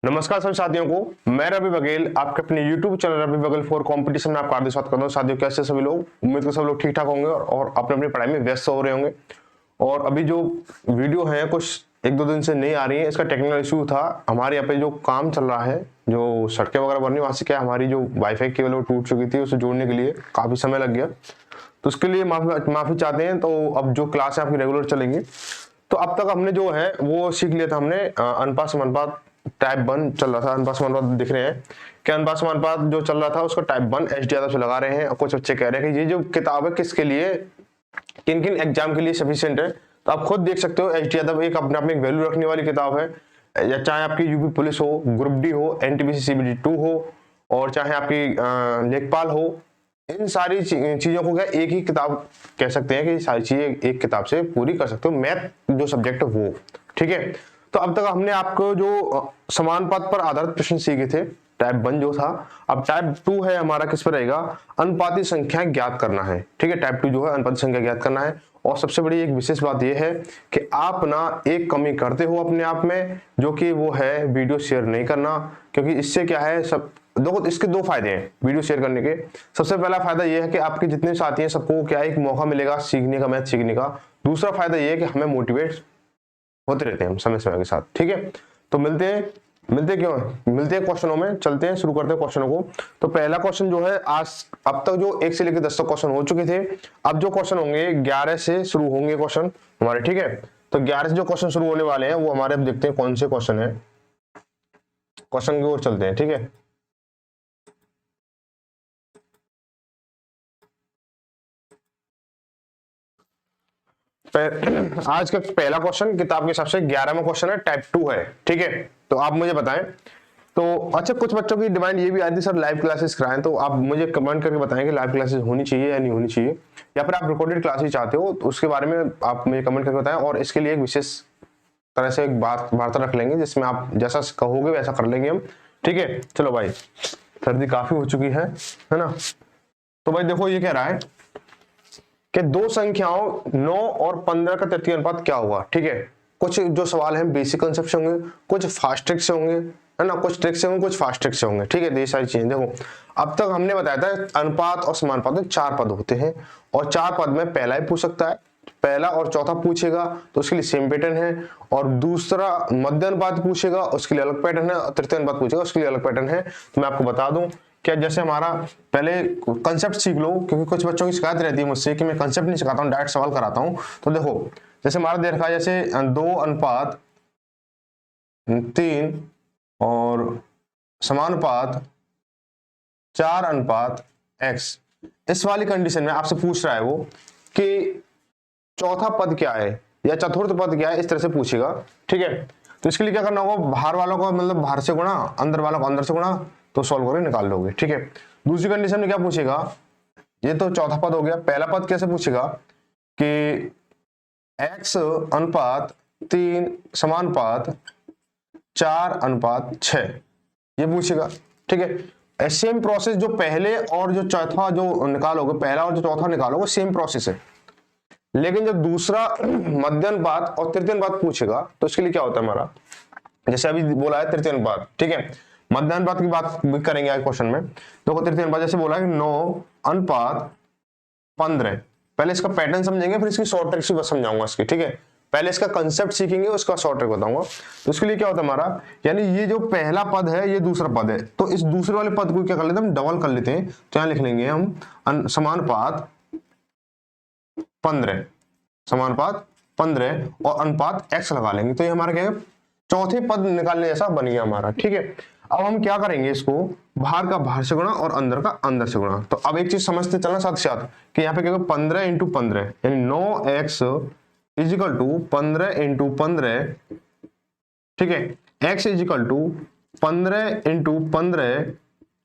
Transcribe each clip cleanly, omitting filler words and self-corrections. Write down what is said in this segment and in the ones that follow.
नमस्कार सभी साथियों को, मैं रवि बघेल आपके अपने YouTube channel Ravi Baghel for competition में आपका हार्दिक स्वागत करता हूं। साथियों, कैसे सभी लोग? उम्मीद करता हूं सब लोग ठीक ठाक होंगे और अपनी अपनी पढ़ाई में व्यस्त हो रहे होंगे। और अभी जो वीडियो है कुछ एक दो दिन से नहीं आ रही है, इसका टेक्निकल इशू था। हमारे यहाँ पे जो काम चल रहा है, जो सड़कें वगैरह बन रही, वहां से क्या हमारी जो वाईफाई केबल वो टूट चुकी थी, उसे जोड़ने के लिए काफी समय लग गया, तो उसके लिए माफी चाहते हैं। तो अब जो क्लास है आपकी रेगुलर चलेंगी। तो अब तक हमने जो है वो सीख लिया था। हमने अनुपात समानुपात टाइप 1 चल रहा था। अनुपात समानुपात दिख रहे हैं कि अनुपात समानुपात जो चल रहा था उसका टाइप 1 एचडी यादव से लगा रहे हैं। और कुछ बच्चे कह रहे हैं कि ये जो किताब है किसके लिए, किन किन एग्जाम के लिए सफिशिएंट है। तो आप खुद देख सकते हो, एचडी यादव एक अपने आप में एक वैल्यू रखने वाली किताब है। या चाहे आपकी यूपी पुलिस हो, ग्रुप डी हो, एनटीपीसी सीबीडी 2 हो, और चाहे आपकी लेखपाल हो, इन सारी चीजों को क्या एक ही किताब कह सकते हैं कि सारी चीजें एक किताब से पूरी कर सकते हो। मैथ जो सब्जेक्ट है वो, ठीक है। तो अब तक हमने आपको जो समानुपात पर आधारित प्रश्न सीखे थे, टाइप 1 जो था। अब टाइप 2 है हमारा, किस पर रहेगा? अनुपाती संख्या ज्ञात करना है, ठीक है। टाइप 2 जो है अनुपाती संख्या ज्ञात करना है। और सबसे बड़ी एक विशेष बात यह है कि आप ना एक कमी करते हो अपने आप में, जो कि वो है वीडियो शेयर नहीं करना। क्योंकि इससे क्या है, सब देखो, इसके दो फायदे हैं वीडियो शेयर करने के। सबसे पहला फायदा यह है कि आपके जितने साथी हैं सबको क्या एक मौका मिलेगा सीखने का, मैथ सीखने का। दूसरा फायदा यह है कि हमें मोटिवेट होते रहते हैं हम समय समय के साथ, ठीक है। तो मिलते हैं क्वेश्चनों में। चलते हैं, शुरू करते हैं क्वेश्चनों को। तो पहला क्वेश्चन जो है, आज अब तक जो 1 से लेकर 10 तक क्वेश्चन हो चुके थे। अब जो क्वेश्चन होंगे 11 से शुरू होंगे क्वेश्चन हमारे, ठीक है। तो 11 से जो क्वेश्चन शुरू होने वाले हैं वो हमारे, अब देखते हैं कौन से क्वेश्चन है। क्वेश्चन की ओर चलते हैं, ठीक है। आज का पहला क्वेश्चन किताब के हिसाब से 11वां क्वेश्चन है, टाइप 2 है, ठीक है। तो आप मुझे बताएं। तो अच्छा, कुछ बच्चों की डिमांड ये भी आती है सर लाइव क्लासेस कराएं। तो आप मुझे कमेंट करके बताएं कि लाइव क्लासेस होनी चाहिए या नहीं होनी चाहिए, या फिर आप रिकॉर्डेड क्लासेस चाहते हो तो उसके बारे में आप मुझे कमेंट करके बताएं। और इसके लिए एक विशेष तरह से एक वार्ता रख लेंगे, जिसमें आप जैसा कहोगे वैसा कर लेंगे हम, ठीक है। चलो भाई, सर्दी काफी हो चुकी है ना। तो भाई देखो, ये कह रहा है कि दो संख्याओं 9 और 15 का तृतीय अनुपात क्या हुआ, ठीक है। कुछ जो सवाल हैं बेसिक कंसेप्ट से होंगे, कुछ फास्ट ट्रिक से होंगे, है ना, कुछ ट्रिक से होंगे, कुछ फास्ट ट्रिक से होंगे, ठीक है। ये सारी चीजें देखो, अब तक हमने बताया था अनुपात और समानुपात में 4 पद होते हैं, और 4 पद में पहला ही पूछ सकता है, पहला और चौथा पूछेगा तो उसके लिए सेम पैटर्न है। और दूसरा मध्य अनुपात पूछेगा, उसके लिए अलग पैटर्न है। और तृतीय अनुपात पूछेगा, उसके लिए अलग पैटर्न है। तो मैं आपको बता दूं क्या, जैसे हमारा पहले कंसेप्ट सीख लो, क्योंकि कुछ बच्चों की शिकायत रहती है मुझसे कि मैं कंसेप्ट नहीं सिखाता हूँ, डायरेक्ट सवाल कराता हूँ। तो देखो, जैसे हमारा दे रखा है, जैसे 2:3 और समानुपात 4:x, इस वाली कंडीशन में आपसे पूछ रहा है वो कि चौथा पद क्या है या चतुर्थ पद क्या है, इस तरह से पूछेगा, ठीक है। तो इसके लिए क्या करना होगा, बाहर वालों को मतलब बाहर से गुणा, अंदर वालों को अंदर से गुणा, तो सॉल्व करके निकाल लोगे, ठीक है। दूसरी कंडीशन में क्या पूछेगा, ये तो चौथा पद हो गया। पहला पद कैसे पूछेगा कि x:3 समानुपात 4:6, ये पूछेगा, ठीक है। सेम प्रोसेस जो पहले और जो चौथा जो निकालोगे, पहला और जो चौथा निकालोगे, सेम प्रोसेस है। लेकिन जब दूसरा मध्य अनुपात और तृतीय अनुपात पूछेगा तो इसके लिए क्या होता है हमारा, जैसे अभी बोला है तृतीय अनुपात, ठीक है। मध्य अनुपात की बात भी करेंगे आज क्वेश्चन में। देखो, तृतीय अनुपात जैसे बोला है 9:15। पहले इसका पैटर्न समझेंगे, फिर इसकी शॉर्ट ट्रिक भी समझाऊंगा इसकी, ठीक है। पहले इसका कंसेप्ट सीखेंगे, उसका शॉर्ट ट्रिक बताऊंगा। तो इसके लिए क्या होता है हमारा, यानी ये जो पहला पद है ये दूसरा पद है, तो इस दूसरे वाले पद को क्या कर लेते हैं, हम डबल कर लेते हैं। तो यहां लिख लेंगे हम समानुपात 15, समानुपात 15 और अनुपात x लगा लेंगे। तो ये हमारा क्या है, चौथे पद निकालने जैसा बन गया हमारा, ठीक है। अब हम क्या करेंगे, इसको बाहर का बाहर से गुणा और अंदर का अंदर से गुणा। तो अब एक चीज समझते चलना साथ साथ कि यहाँ पे क्या 15 × 15 यानी 9x इजिकल टू 15 × 15, ठीक है। x इजिकल टू 15 ×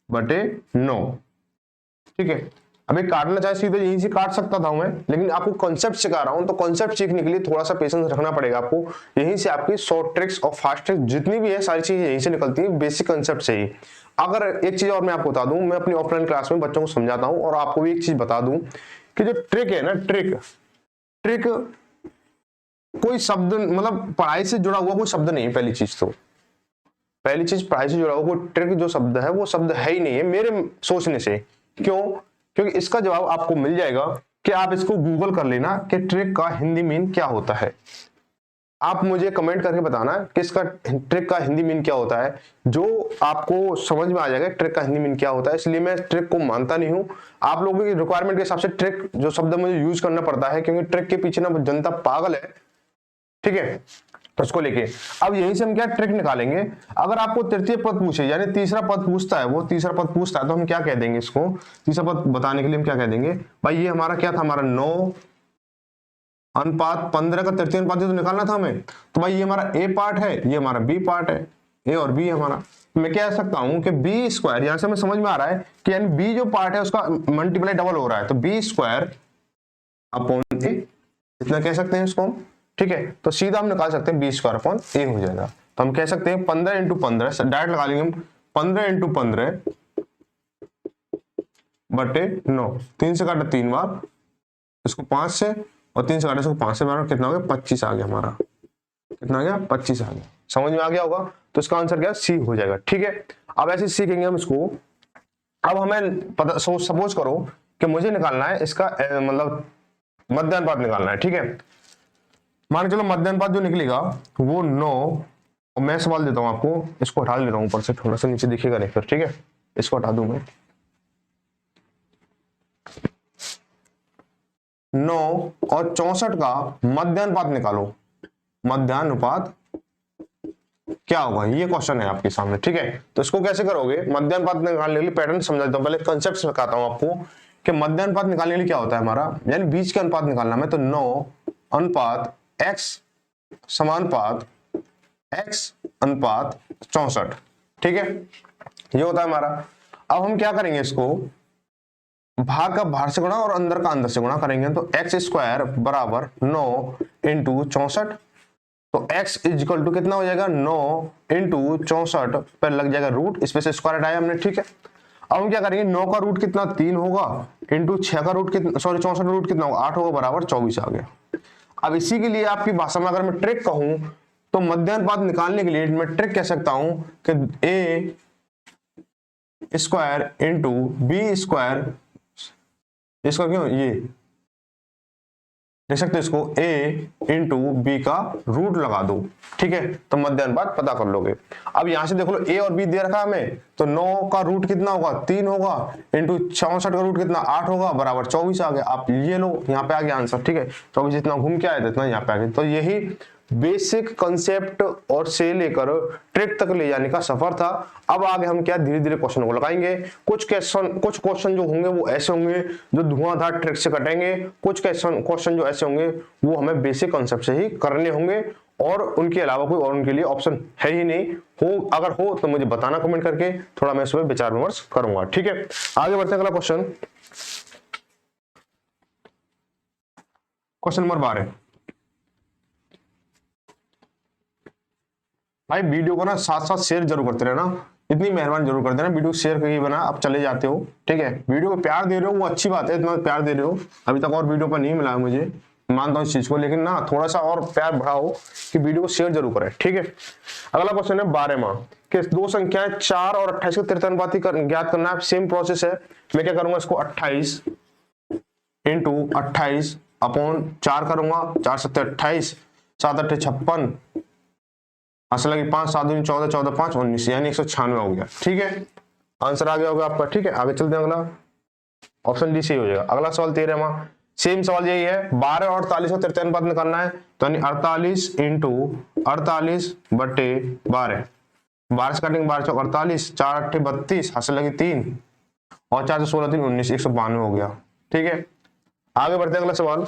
15/9, ठीक है। अभी काटना चाहे सीधे यहीं से काट सकता था मैं, लेकिन आपको कॉन्सेप्ट सिखा रहा हूं, तो कॉन्सेप्ट सीखने के लिए थोड़ा सा पेशेंस रखना पड़ेगा आपको। यहीं से आपकी शॉर्ट ट्रिक्स और फास्ट ट्रिक्स जितनी भी है सारी चीजें यहीं से निकलती है, बेसिक कॉन्सेप्ट से ही। अगर एक चीज और मैं आपको बता दूं, मैं अपनी ऑफलाइन क्लास में बच्चों को समझाता हूं, और आपको भी एक चीज बता दूं कि जो ट्रिक है ना, ट्रिक कोई शब्द मतलब पढ़ाई से जुड़ा हुआ कोई शब्द नहीं है। पहली चीज तो पहली चीज पढ़ाई से जुड़ा हुआ कोई ट्रिक जो शब्द है वो शब्द है ही नहीं है मेरे सोचने से। क्यों? क्योंकि इसका जवाब आपको मिल जाएगा कि आप इसको गूगल कर लेना कि ट्रिक का हिंदी मीन क्या होता है। आप मुझे कमेंट करके बताना कि इसका ट्रिक का हिंदी मीन क्या होता है, जो आपको समझ में आ जाएगा ट्रिक का हिंदी मीन क्या होता है। इसलिए मैं ट्रिक को मानता नहीं हूं। आप लोगों की रिक्वायरमेंट के हिसाब से ट्रिक जो शब्द मुझे यूज करना पड़ता है, क्योंकि ट्रिक के पीछे ना जनता पागल है, ठीक है। तो उसको लेके अब यहीं से हम क्या ट्रिक निकालेंगे। अगर आपको तृतीय पद पूछे यानी तीसरा पद पूछता है, वो तीसरा पद पूछता है तो हम क्या कह देंगे इसको, तीसरा पद बताने के लिए हम क्या कह देंगे, भाई ये हमारा क्या था, हमारा 9 अनुपात 15 का तृतीय अनुपात तो निकालना था हमें। तो भाई ये हमारा ए पार्ट है, ये हमारा बी पार्ट है, ए और बी हमारा। मैं कह सकता हूं कि बी स्क्वायर, यहां से हमें समझ में आ रहा है कि यानी बी जो पार्ट है उसका मल्टीप्लाई डबल हो रहा है, तो बी स्क्वायर अपॉन ए, इतना कह सकते हैं इसको हम, ठीक है। तो सीधा हम निकाल सकते हैं बी स्क्वायर अपॉन ए हो जाएगा। तो हम कह सकते हैं 15 इंटू 15, डायरेक्ट लगा लेंगे हम, 15 इंटू 15 बटे 9, 3 से काटा 3 बार, इसको 5 से, और 3 से काटा इसको 5 से बार, कितना हो गया 25 आ गया हमारा, कितना आ गया 25 आ गया। समझ में आ गया होगा। तो इसका आंसर क्या सी हो जाएगा, ठीक है। अब ऐसे सीखेंगे हम इसको। अब हमें पता सपोज करो कि मुझे निकालना है इसका मतलब मध्य अनुपात निकालना है, ठीक है। मान के चलो मध्य अनुपात जो निकलेगा वो 9, और मैं सवाल देता हूं आपको, इसको हटा देता हूं ऊपर से, थोड़ा सा नीचे दिखेगा नहीं फिर, ठीक है। इसको हटा दूं मैं। 9 और 64 का मध्यानुपात निकालो, मध्यानुपात क्या होगा, ये क्वेश्चन है आपके सामने, ठीक है। तो इसको कैसे करोगे, मध्यानुपात निकालने के लिए पैटर्न समझा देता हूं, पहले कंसेप्ट सिखाता हूं आपको कि मध्यानुपात निकालने के लिए क्या होता है हमारा, यानी बीच के अनुपात निकालना है। तो 9 अनुपात x समानुपात x अनुपात 64, ठीक है, ये होता है हमारा। अब हम क्या करेंगे, इसको बाहर का बाहर से गुणा और अंदर का अंदर से गुणा करेंगे। तो एक्स स्क्वायर बराबर 9 इंटू 64, तो x इजिकल टू कितना हो जाएगा, 9 इंटू 64 पर लग जाएगा रूट, इस पे से स्क्वायर हटाया हमने, ठीक है। अब हम क्या करेंगे, 9 का रूट कितना 3 होगा, इंटू 6 का रूट कितना, सॉरी 64 का रूट कितना होगा 8 होगा, बराबर 24 आ गया। अब इसी के लिए आपकी भाषा में अगर मैं ट्रिक कहूं तो मध्यानुपात निकालने के लिए मैं ट्रिक कह सकता हूं कि ए स्क्वायर इंटू बी स्क्वायर, इसका क्यों ये देख सकते हो, इसको a इंटू बी का रूट लगा दो, ठीक है, तो मध्यानुपात पता कर लोगे। अब यहां से देख लो a और b दे रखा हमें, तो 9 का रूट कितना होगा 3 होगा, इंटू 64 का रूट कितना 8 होगा, बराबर 24 आ गया। आप ये लो, यहाँ पे आ गया आंसर, ठीक है। 24 जितना घूम के आया था इतना यहाँ पे आ गया। तो यही बेसिक कंसेप्ट और से लेकर ट्रिक तक ले जाने का सफर था। अब आगे हम क्या धीरे धीरे क्वेश्चन को लगाएंगे। कुछ क्वेश्चन जो होंगे वो ऐसे होंगे जो धुआंधार ट्रिक से कटेंगे, कुछ क्वेश्चन जो ऐसे होंगे वो हमें बेसिक कंसेप्ट से ही करने होंगे, और उनके अलावा कोई और उनके लिए ऑप्शन है ही नहीं। हो अगर हो तो मुझे बताना कमेंट करके, थोड़ा मैं इस पर विचार विमर्श करूंगा, ठीक है। आगे बढ़ते हैं अगला क्वेश्चन, क्वेश्चन नंबर 12। भाई वीडियो को ना साथ साथ शेयर जरूर करते रहना, इतनी मेहरबानी जरूर कर देना। वीडियो शेयर करके बना, आप चले जाते हो, ठीक है। वीडियो को प्यार दे रहे हो वो अच्छी बात है, इतना प्यार दे रहे हो, अभी तक और वीडियो पर नहीं मिला है मुझे, मानता हूँ इस चीज को, लेकिन ना थोड़ा सा और प्यार बढ़ाओ कि वीडियो को शेयर जरूर करें, ठीक है। अगला क्वेश्चन है 12वां कि दो संख्याएं 4 और 28 का तृतीय अनुपात ज्ञात करना है। सेम प्रोसेस है, मैं क्या करूंगा, इसको 28 इंटू 28 अपॉन 4 करूंगा, 4 7 28, 7 8 56, असल लगी 5 7 दूनी 14, 14 5 19, यानी 196 हो गया, ठीक है। आंसर आ गया होगा आपका, ठीक है। आगे चलते हैं, अगला ऑप्शन डी सही हो जाएगा। अगला सवाल 13वां, सेम सवाल यही है, 12 और 48 का तृतीय अनुपात निकालना है। तो यानी 48 इंटू 48 बटे 12, 12 से काटेंगे 12 चौक 48, 4 8 32, हासिल लगी 3, और 4 से 16 3 19, 192 हो गया, ठीक है। आगे बढ़ते हैं अगला सवाल,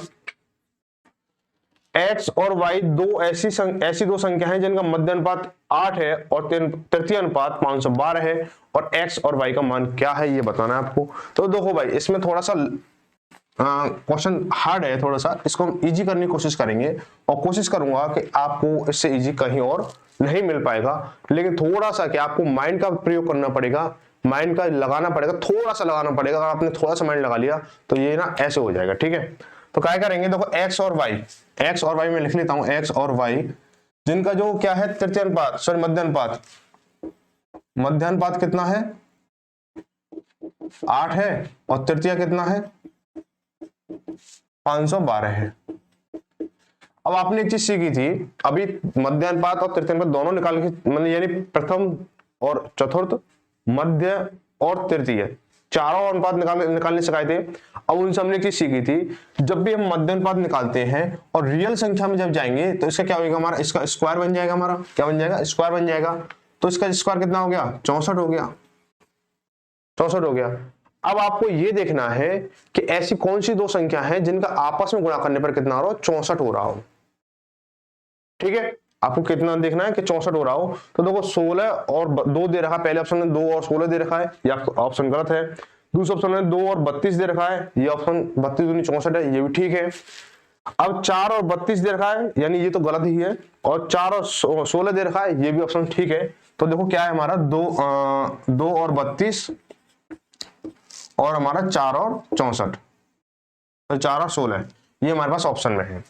x और y दो ऐसी दो संख्या हैं जिनका मध्य अनुपात 8 है और तृतीय अनुपात 512 है, और x और y का मान क्या है ये बताना है आपको। तो देखो भाई, इसमें थोड़ा सा क्वेश्चन हार्ड है, थोड़ा सा इसको हम इजी करने की कोशिश करेंगे, और कोशिश करूंगा कि आपको इससे इजी कहीं और नहीं मिल पाएगा, लेकिन थोड़ा सा कि आपको माइंड का प्रयोग करना पड़ेगा, माइंड का लगाना पड़ेगा, थोड़ा सा लगाना पड़ेगा। अगर आपने थोड़ा सा माइंड लगा लिया तो ये ना ऐसे हो जाएगा, ठीक है। तो क्या करेंगे, देखो x और y में लिख लेता हूं, x और y जिनका जो क्या है तृतीय अनुपात, सॉरी मध्य अनुपात मध्यानुपात कितना है 8 है और तृतीया कितना है 512 है। अब आपने एक चीज सीखी थी अभी, मध्यानुपात और तृतीयानुपात दोनों निकाल के, मतलब यानी प्रथम और चतुर्थ, मध्य और तृतीय, चारों अनुपात निकालने सिखाए थे। अब उनसे हमने एक चीज सीखी थी, जब भी हम मध्यानुपात निकालते हैं और रियल संख्या में जब जाएंगे तो इसका क्या होगा, हमारा इसका स्क्वायर बन जाएगा, हमारा क्या बन जाएगा, स्क्वायर बन जाएगा। तो इसका स्क्वायर कितना हो गया 64 हो गया, 64 हो गया। अब आपको ये देखना है कि ऐसी कौन सी दो संख्या है जिनका आपस में गुणा करने पर कितना हो रहा हो, 64 हो रहा हो। ठीक है, आपको कितना देखना है कि 64 हो रहा हो। तो देखो 16 और 2 दे रखा है, पहले ऑप्शन में 2 और 16 दे रखा है, ये ऑप्शन गलत है। दूसरे ऑप्शन में 2 और 32 दे रखा है, ये ऑप्शन 32 दूनी 64 है, ये भी ठीक है। अब 4 और 32 दे रखा है, यानी ये तो गलत ही है, और 4 और 16 दे रखा है, ये भी ऑप्शन ठीक है। तो देखो क्या है हमारा 2 और 32 और हमारा 4 और 64, तो 4 और 16 ये हमारे पास ऑप्शन में है।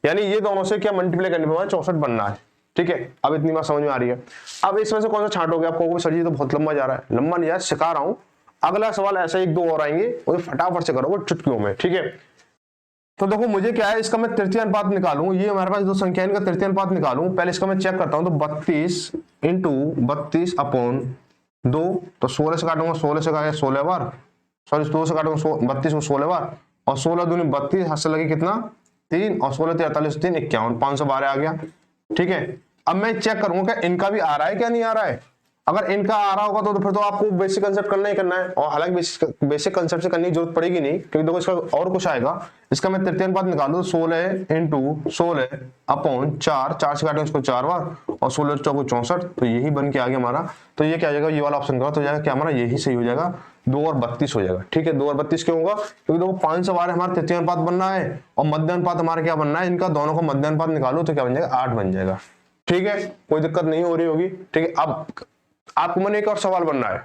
यानी ये दोनों से क्या मल्टीप्लाई करने पर 64 बनना है। ठीक है, अब इतनी बात समझ में आ रही है। अब इसमें से कौन सा छांटोगे, आपको सर जी तो बहुत लंबा जा रहा है, लंबा नहीं यार, सिखा रहा हूं। अगला सवाल ऐसा एक दो और आएंगे, वो फटाफट से करोगे चुटकियों में। ठीक है, तो देखो मुझे क्या है, इसका मैं तृतीय अनुपात निकालूं, ये हमारे पास दो संख्या इनका तृतीय अनुपात निकालूं, पहले इसका मैं चेक करता हूं। तो 32 इंटू 32 अपॉन 2, तो 16 से काटूंगा, 16 से काटेगा 16 बार, सॉरी 2 से काटूंगा 32 को 16 बार, और 16 दूनी 32, हाथ से लगे कितना 3, और 16 43 3 51, 512 आ गया। ठीक है, अब मैं चेक करूंगा कि इनका भी आ रहा है क्या नहीं आ रहा है। अगर इनका आ रहा होगा तो फिर तो आपको बेसिक कंसेप्ट करना ही करना है, और हालांकि बेसिक कंसेप्ट से करने की जरूरत पड़ेगी नहीं, क्योंकि देखो इसका और कुछ आएगा। इसका मैं तृतीय अनुपात निकालू तो 16 इंटू 16 अपॉन 4, 4 से काटेंगे इसको 4 बार, और 16 चौको 64, तो यही बन के आ गया हमारा। तो ये क्या हो जाएगा, ये वाला ऑप्शन गलत हो जाएगा, क्या हमारा यही सही हो जाएगा, 2 और 32 हो जाएगा। ठीक है, 2 और 32 क्यों होगा, क्योंकि देखो 512 हमारा तृतीय अनुपात बनना है, और मध्य अनुपात हमारा क्या बनना है, इनका दोनों का मध्य अनुपात निकालो तो क्या बन जाएगा 8 बन जाएगा। ठीक है, कोई दिक्कत नहीं हो रही होगी। ठीक है, अब आपको मैंने एक और सवाल बनना है,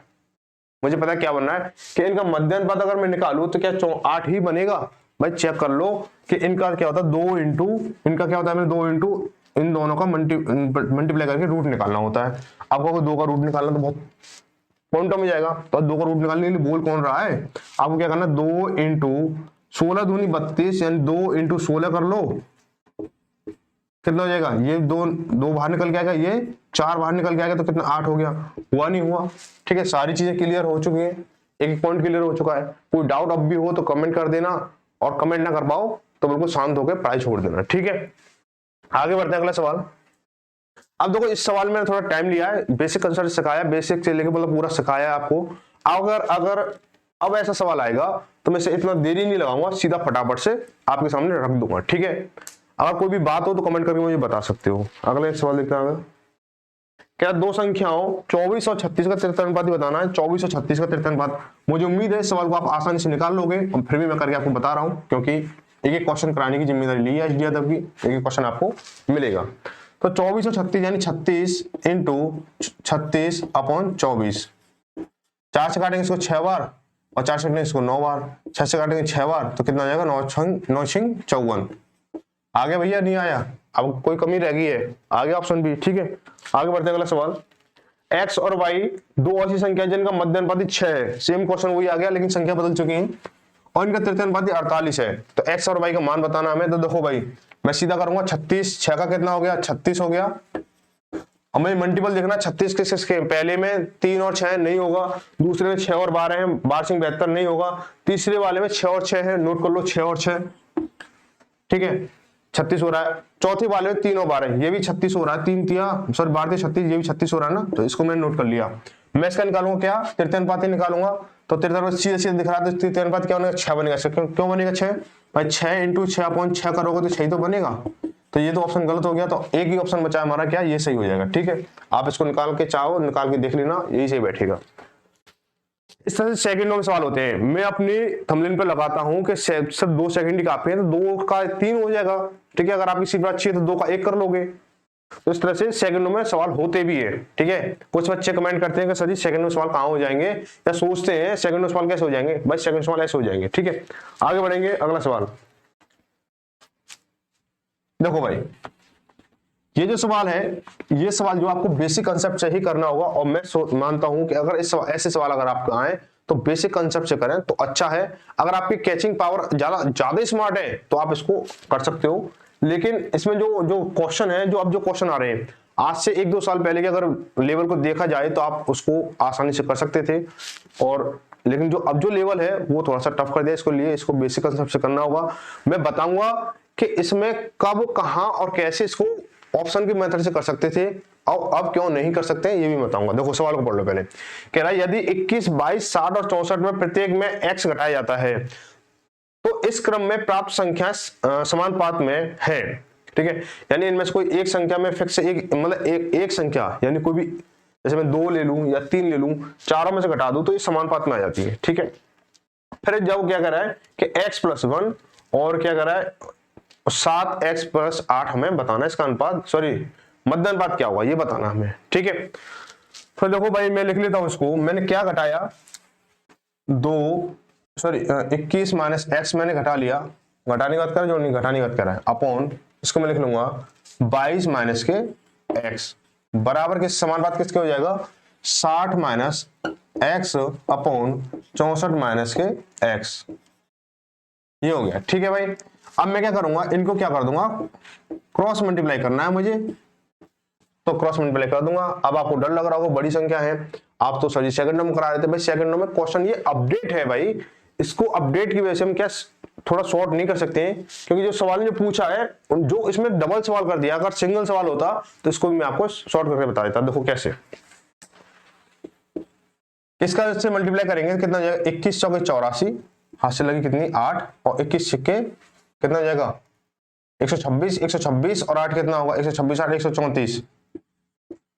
मुझे पता है क्या बनना है, कि इनका मध्य अनुपात अगर मैं निकालूं तो क्या 8 ही बनेगा। भाई चेक कर लो कि इनका क्या होता है 2 इंटू, इनका क्या होता है 2 इंटू इन दोनों का मल्टीप्लाई करके रूट निकालना होता है। आपको अगर 2 का रूट निकालना तो बहुत पॉइंटों में जाएगा, तो 2 का रूट निकालने के लिए बोल कौन रहा है, आपको क्या करना, 2 इंटू 16 दूनी 32, यानी 2 इंटू 16 कर लो, कितना हो जाएगा, ये 2 बाहर निकल के आएगा, ये 4 बाहर निकल के आएगा, तो कितना 8 हो गया, हुआ नहीं हुआ। ठीक है, सारी चीजें क्लियर हो चुकी हैं, एक पॉइंट क्लियर हो चुका है। कोई डाउट अब भी हो तो कमेंट कर देना, और कमेंट ना कर पाओ तो बिल्कुल शांत होकर पढ़ाई छोड़ देना। ठीक है, आगे बढ़ते हैं अगला सवाल। अब देखो इस सवाल में थोड़ा टाइम लिया है, बेसिक कंसेप्ट सिखाया, बेसिक से लेके मतलब पूरा सिखाया आपको। अगर अब ऐसा सवाल आएगा तो मैं इतना देरी नहीं लगाऊंगा, सीधा फटाफट से आपके सामने रख दूंगा। ठीक है, अगर कोई भी बात हो तो कमेंट करके मुझे बता सकते हो। अगला सवाल देखते हैं, क्या दो संख्याओं 24 और 36 का तृतीय अनुपात बताना है। 24 और 36 का तृतीय अनुपात, मुझे उम्मीद है इस सवाल को आप आसानी से निकाल लोगे, और फिर भी मैं करके आपको बता रहा हूं, क्योंकि एक एक क्वेश्चन कराने की जिम्मेदारी ली है एचडी यादव की, एक एक क्वेश्चन आपको मिलेगा। तो 24 और 36 यानी 36 इंटू 36 अपॉन 24, 4 से काटेंगे इसको 6 बार, और 4 से काटेंगे इसको 9 बार, 6 से काटेंगे 6 बार, तो कितना आ जाएगा 9 6 54। आगे भैया नहीं आया, अब कोई कमी रह गई है, आगे ऑप्शन बी। ठीक है, आगे बढ़ते हैं अगला सवाल। x और y दो ऐसी संख्या जिनका मध्य अनुपात 6 है, सेम क्वेश्चन वही आ गया लेकिन संख्या बदल चुकी है, और इनका तृतीय अनुपात 48 है। तो x और y का मान बताना हमें। तो देखो भाई मैं सीधा करूंगा, 36 6 का कितना हो गया 36 हो गया, और मैं मल्टीपल देखना 36 के पहले में 3 और 6 नहीं होगा, दूसरे में 6 और 12 है, 12 से 72 नहीं होगा, तीसरे वाले में 6 और 6 है, नोट कर लो 6 और 6। ठीक है, 36 हो रहा है, चौथे वाले में 3 और 12, ये भी 36 हो रहा है, 3 तिया सॉरी 12 36, ये भी 36 हो रहा है ना, तो इसको मैंने नोट कर लिया। मैं इसका निकालूंगा क्या, तृतीय अनुपात ही निकालूंगा। तो तृतीय अनुपात सीधे सीधे दिख रहा है, तो तृतीय अनुपात क्या बनेगा 6 बनेगा। क्यों बनेगा 6, भाई 6 इंटू 6 अपॉन 6 करोगे तो 6 तो बनेगा, तो ये तो ऑप्शन गलत हो गया, तो एक ही ऑप्शन बचा हमारा, क्या ये सही हो जाएगा। ठीक है, आप इसको निकाल के चाहो निकाल के देख लेना, यही सही बैठेगा। इस तरह से सेकंडों में सवाल होते हैं, मैं अपनी थंबनेल पे लगाता हूं कि सिर्फ 2 सेकंड की काफी है, तो 2 का 3 हो जाएगा। ठीक है, अगर आपकी सीट अच्छी है तो 2 का 1 कर लोगे। तो इस तरह से सेकंडों में सवाल होते भी है। ठीक है, कुछ बच्चे कमेंट करते हैं कि सर जी सेकंड में सवाल कहां हो जाएंगे, या सोचते हैं सेकंड में सवाल कैसे हो जाएंगे। भाई सेकंड सवाल ऐसे हो जाएंगे। ठीक है, आगे बढ़ेंगे, अगला सवाल देखो भाई, ये जो सवाल है, ये सवाल जो आपको बेसिक कंसेप्ट से ही करना होगा, और मैं मानता हूं कि अगर ऐसे सवाल अगर आपको आए तो बेसिक कंसेप्ट से करें तो अच्छा है। अगर आपकी कैचिंग पावर ज्यादा स्मार्ट है तो आप इसको कर सकते हो, लेकिन इसमें जो क्वेश्चन है, जो अब जो क्वेश्चन आ रहे हैं आज से 1-2 साल पहले के अगर लेवल को देखा जाए तो आप उसको आसानी से कर सकते थे, और लेकिन जो अब जो लेवल है वो थोड़ा सा टफ कर दिया, इसको लिए इसको बेसिक कंसेप्ट से करना होगा। मैं बताऊंगा कि इसमें कब, कहां और कैसे इसको ऑप्शन के मेथड से कर सकते थे और अब क्यों नहीं कर सकते हैं ये भी बताऊंगा। देखो सवाल को पढ़ लो पहले। कह रहा है यदि 21, 22, 60 और 64 में प्रत्येक में x घटाया जाता है तो इस क्रम में प्राप्त संख्या समानुपात में है। ठीक है, यानी इनमें से कोई एक संख्या में फिक्स एक, मतलब एक संख्या, यानी कोई भी, जैसे मैं 2 ले लूं या 3 ले लूं, चारों में से घटा दूं तो ये समानुपात में आ जाती है। ठीक है, फिर जब क्या कर रहा है कि x+1 और क्या कर रहा है 7x+8 हमें बताना है इसका अनुपात, सॉरी मध्य अनुपात क्या होगा ये बताना हमें। ठीक है, फिर देखो भाई मैं लिख लेता हूं इसको। मैंने क्या घटाया, 21 - x मैंने घटा लिया, घटाने की बात कर जो नहीं घटाने की बात कर रहा है, अपॉन इसको मैं लिख लूंगा 22 - के x बराबर के समानुपात किसके हो जाएगा, 60 - x अपॉन 64 - के x, ये हो गया। ठीक है भाई, अब मैं क्या करूंगा, इनको क्या कर दूंगा, क्रॉस मल्टीप्लाई करना है मुझे, तो क्रॉस मल्टीप्लाई कर दूंगा। अब आपको डर लग रहा होगा, बड़ी संख्या है, आप तो सर सेकंड में करा रहे थे भाई, सेकंड में क्वेश्चन ये अपडेट है भाई, इसको अपडेट की वजह से हम क्या थोड़ा शॉर्ट नहीं कर सकते हैं, क्योंकि जो सवाल ने पूछा है जो इसमें डबल सवाल कर दिया, अगर सिंगल सवाल होता तो इसको भी मैं आपको शॉर्ट करके बता देता। देखो कैसे, इसका इससे मल्टीप्लाई करेंगे कितना जाएगा, 21 × 84, हाथ से लगी कितनी 8, और 21 सिक्के कितना जाएगा 126, 126 और 8 कितना होगा 126, 8 134।